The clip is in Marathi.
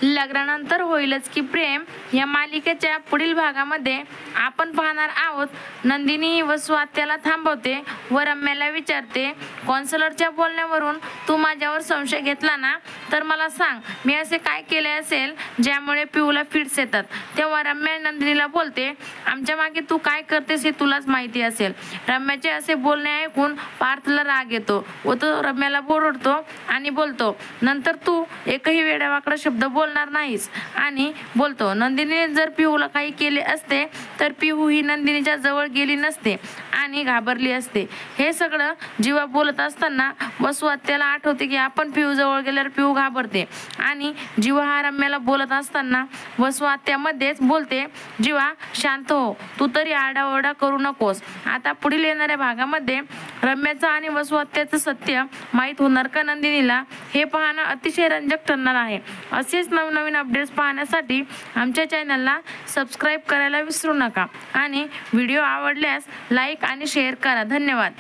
लग्नानंतर होईलच की प्रेम या मालिकेच्या पुढील भागामध्ये आपण पाहणार आहोत. नंदिनी वसु आत्याला थांबवते व रम्याला विचारते, कॉन्सलरच्या बोलण्यावरून तू माझ्यावर संशय घेतला ना, तर मला सांग मी असे काय केले असेल ज्यामुळे पिऊला फिट्स येतात. तेव्हा रम्या नंदिनीला बोलते, आमच्या मागे तू काय करतेस हे तुलाच माहिती असेल. रम्याचे असे बोलणे ऐकून पार्थला राग येतो व तो रम्याला ओरडतो आणि बोलतो, नंतर तू एकही वेडावाकडा शब्द बोलणार नाहीस. आणि बोलतो, नंदिनीने जर पिऊला काही केले असते तर पिऊ ही नंदिनीच्या जवळ गेली नसते आणि घाबरली असते. हे सगळं जीवा बोलत असताना वसु आत्याला आठवते की आपण पिऊ जवळ गेल्यावर पिऊ घाबरते. आणि जीवा हा रम्याला बोलत असताना वसु आत्यामध्येच बोलते, जीवा शांत हो, तू तरी आरडाओरडा करू नकोस. आता पुढील येणाऱ्या भागामध्ये रम्याचं आणि वसु आत्याचं सत्य माहीत होणार का नंदिनीला, हे पाहणं अतिशय रंजक ठरणार आहे. असेच नवनवीन अपडेट्स पाहण्यासाठी आमच्या चॅनलला सबस्क्राईब करायला विसरू नका आणि व्हिडिओ आवडल्यास लाईक आणि शेअर करा. धन्यवाद.